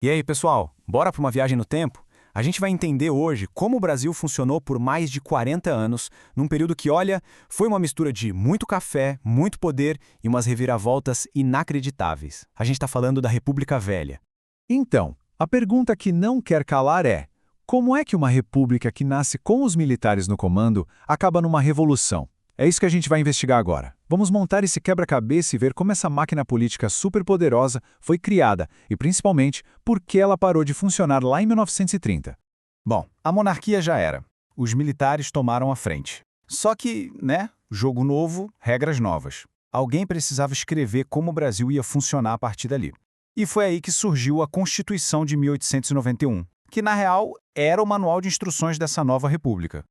E aí, pessoal, bora para uma viagem no tempo? A gente vai entender hoje como o Brasil funcionou por mais de 40 anos, num período que, olha, foi uma mistura de muito café, muito poder e umas reviravoltas inacreditáveis. A gente está falando da República Velha. Então, a pergunta que não quer calar é: como é que uma república que nasce com os militares no comando acaba numa revolução? É isso que a gente vai investigar agora. Vamos montar esse quebra-cabeça e ver como essa máquina política superpoderosa foi criada e, principalmente, por que ela parou de funcionar lá em 1930. Bom, a monarquia já era. Os militares tomaram a frente. Só que, né, jogo novo, regras novas. Alguém precisava escrever como o Brasil ia funcionar a partir dali. E foi aí que surgiu a Constituição de 1891, que, na real, era o manual de instruções dessa nova república.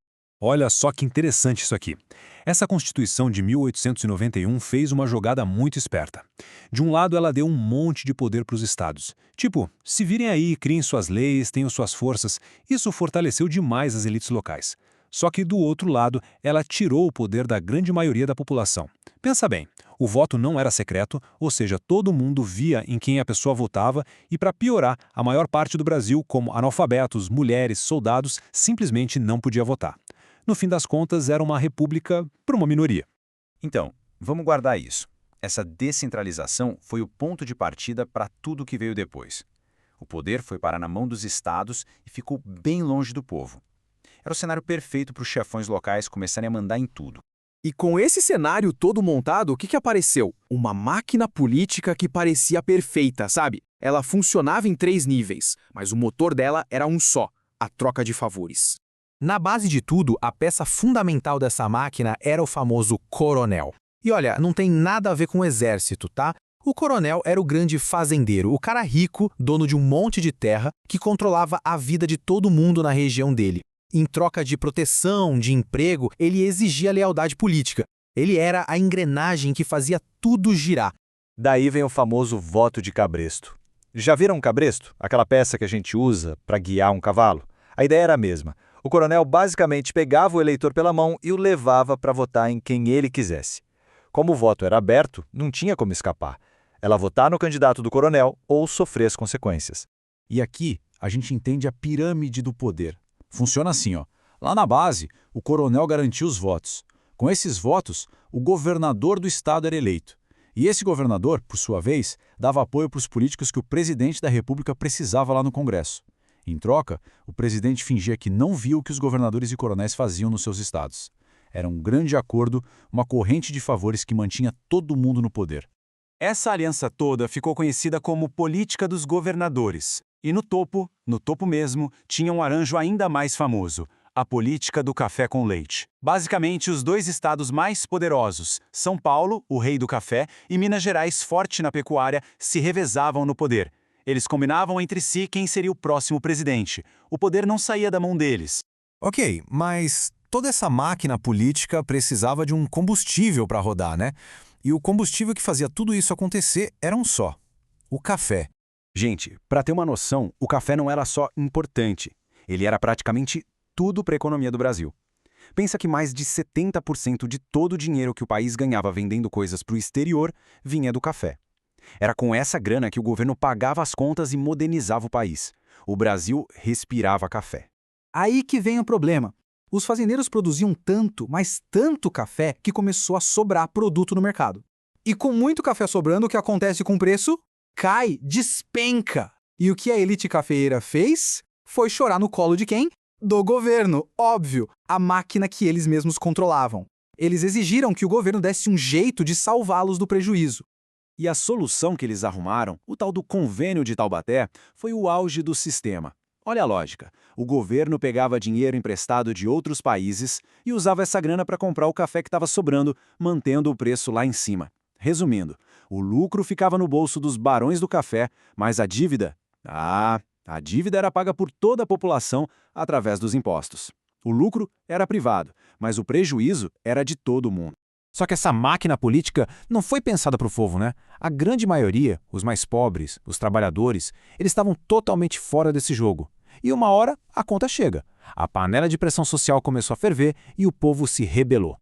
Olha só que interessante isso aqui. Essa Constituição de 1891 fez uma jogada muito esperta. De um lado, ela deu um monte de poder para os estados. Tipo, se virem aí, criem suas leis, tenham suas forças. Isso fortaleceu demais as elites locais. Só que, do outro lado, ela tirou o poder da grande maioria da população. Pensa bem, o voto não era secreto, ou seja, todo mundo via em quem a pessoa votava e, para piorar, a maior parte do Brasil, como analfabetos, mulheres, soldados, simplesmente não podia votar. No fim das contas, era uma república para uma minoria. Então, vamos guardar isso. Essa descentralização foi o ponto de partida para tudo que veio depois. O poder foi parar na mão dos estados e ficou bem longe do povo. Era o cenário perfeito para os chefões locais começarem a mandar em tudo. E com esse cenário todo montado, o que apareceu? Uma máquina política que parecia perfeita, sabe? Ela funcionava em 3 níveis, mas o motor dela era um só: a troca de favores. Na base de tudo, a peça fundamental dessa máquina era o famoso coronel. E olha, não tem nada a ver com o exército, tá? O coronel era o grande fazendeiro, o cara rico, dono de um monte de terra, que controlava a vida de todo mundo na região dele. Em troca de proteção, de emprego, ele exigia lealdade política. Ele era a engrenagem que fazia tudo girar. Daí vem o famoso voto de cabresto. Já viram um cabresto? Aquela peça que a gente usa para guiar um cavalo? A ideia era a mesma. O coronel basicamente pegava o eleitor pela mão e o levava para votar em quem ele quisesse. Como o voto era aberto, não tinha como escapar. Ela votar no candidato do coronel ou sofrer as consequências. E aqui a gente entende a pirâmide do poder. Funciona assim, ó. Lá na base, o coronel garantia os votos. Com esses votos, o governador do estado era eleito. E esse governador, por sua vez, dava apoio para os políticos que o presidente da República precisava lá no Congresso. Em troca, o presidente fingia que não viu o que os governadores e coronéis faziam nos seus estados. Era um grande acordo, uma corrente de favores que mantinha todo mundo no poder. Essa aliança toda ficou conhecida como política dos governadores. E no topo mesmo, tinha um arranjo ainda mais famoso: a política do café com leite. Basicamente, os dois estados mais poderosos, São Paulo, o rei do café, e Minas Gerais, forte na pecuária, se revezavam no poder. Eles combinavam entre si quem seria o próximo presidente. O poder não saía da mão deles. Ok, mas toda essa máquina política precisava de um combustível para rodar, né? E o combustível que fazia tudo isso acontecer era um só: o café. Gente, para ter uma noção, o café não era só importante. Ele era praticamente tudo para a economia do Brasil. Pensa que mais de 70% de todo o dinheiro que o país ganhava vendendo coisas para o exterior vinha do café. Era com essa grana que o governo pagava as contas e modernizava o país. O Brasil respirava café. Aí que vem o problema. Os fazendeiros produziam tanto, mas tanto café, que começou a sobrar produto no mercado. E com muito café sobrando, o que acontece com o preço? Cai, despenca. E o que a elite cafeeira fez? Foi chorar no colo de quem? Do governo, óbvio, a máquina que eles mesmos controlavam. Eles exigiram que o governo desse um jeito de salvá-los do prejuízo. E a solução que eles arrumaram, o tal do Convênio de Taubaté, foi o auge do sistema. Olha a lógica. O governo pegava dinheiro emprestado de outros países e usava essa grana para comprar o café que estava sobrando, mantendo o preço lá em cima. Resumindo, o lucro ficava no bolso dos barões do café, mas a dívida? A dívida era paga por toda a população através dos impostos. O lucro era privado, mas o prejuízo era de todo mundo. Só que essa máquina política não foi pensada para o povo, né? A grande maioria, os mais pobres, os trabalhadores, eles estavam totalmente fora desse jogo. E uma hora, a conta chega. A panela de pressão social começou a ferver e o povo se rebelou.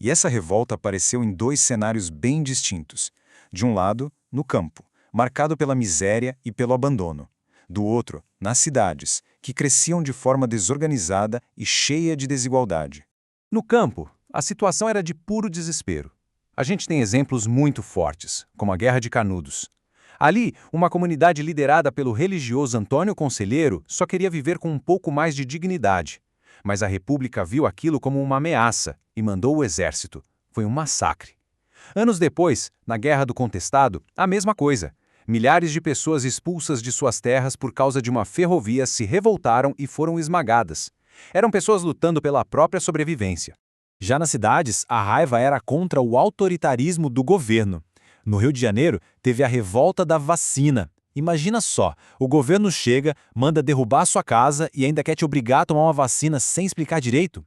E essa revolta apareceu em 2 cenários bem distintos. De um lado, no campo, marcado pela miséria e pelo abandono. Do outro, nas cidades, que cresciam de forma desorganizada e cheia de desigualdade. No campo, a situação era de puro desespero. A gente tem exemplos muito fortes, como a Guerra de Canudos. Ali, uma comunidade liderada pelo religioso Antônio Conselheiro só queria viver com um pouco mais de dignidade. Mas a República viu aquilo como uma ameaça e mandou o exército. Foi um massacre. Anos depois, na Guerra do Contestado, a mesma coisa. Milhares de pessoas expulsas de suas terras por causa de uma ferrovia se revoltaram e foram esmagadas. Eram pessoas lutando pela própria sobrevivência. Já nas cidades, a raiva era contra o autoritarismo do governo. No Rio de Janeiro, teve a revolta da vacina. Imagina só, o governo chega, manda derrubar sua casa e ainda quer te obrigar a tomar uma vacina sem explicar direito?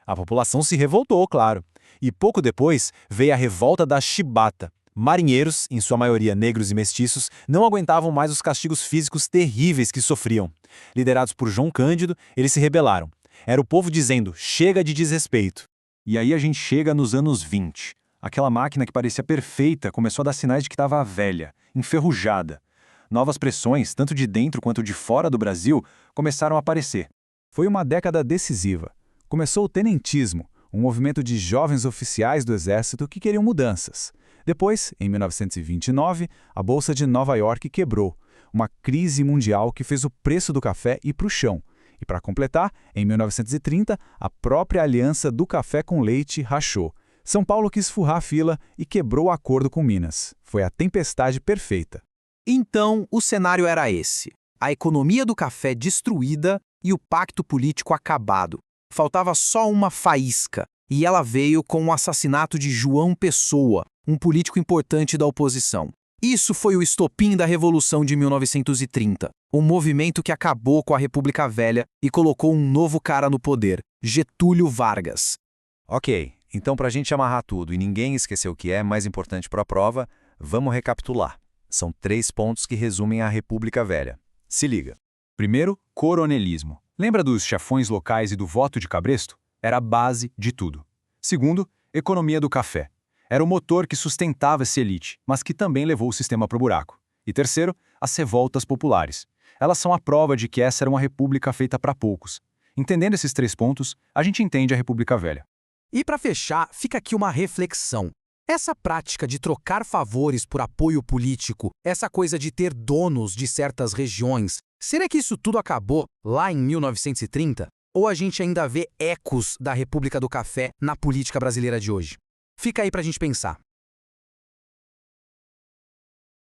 A população se revoltou, claro. E pouco depois veio a revolta da chibata. Marinheiros, em sua maioria negros e mestiços, não aguentavam mais os castigos físicos terríveis que sofriam. Liderados por João Cândido, eles se rebelaram. Era o povo dizendo, chega de desrespeito. E aí a gente chega nos anos 20. Aquela máquina que parecia perfeita começou a dar sinais de que estava velha, enferrujada. Novas pressões, tanto de dentro quanto de fora do Brasil, começaram a aparecer. Foi uma década decisiva. Começou o tenentismo, um movimento de jovens oficiais do Exército que queriam mudanças. Depois, em 1929, a Bolsa de Nova York quebrou. Uma crise mundial que fez o preço do café ir para o chão. E para completar, em 1930, a própria aliança do café com leite rachou. São Paulo quis furrar a fila e quebrou o acordo com Minas. Foi a tempestade perfeita. Então, o cenário era esse. A economia do café destruída e o pacto político acabado. Faltava só uma faísca, e ela veio com o assassinato de João Pessoa, um político importante da oposição. Isso foi o estopim da Revolução de 1930, um movimento que acabou com a República Velha e colocou um novo cara no poder, Getúlio Vargas. Ok, então para a gente amarrar tudo e ninguém esquecer o que é mais importante para a prova, vamos recapitular. São 3 pontos que resumem a República Velha. Se liga. Primeiro, coronelismo. Lembra dos chefões locais e do voto de Cabresto? Era a base de tudo. Segundo, economia do café. Era o motor que sustentava essa elite, mas que também levou o sistema para o buraco. E terceiro, as revoltas populares. Elas são a prova de que essa era uma república feita para poucos. Entendendo esses 3 pontos, a gente entende a República Velha. E para fechar, fica aqui uma reflexão. Essa prática de trocar favores por apoio político, essa coisa de ter donos de certas regiões, será que isso tudo acabou lá em 1930? Ou a gente ainda vê ecos da República do Café na política brasileira de hoje? Fica aí pra gente pensar.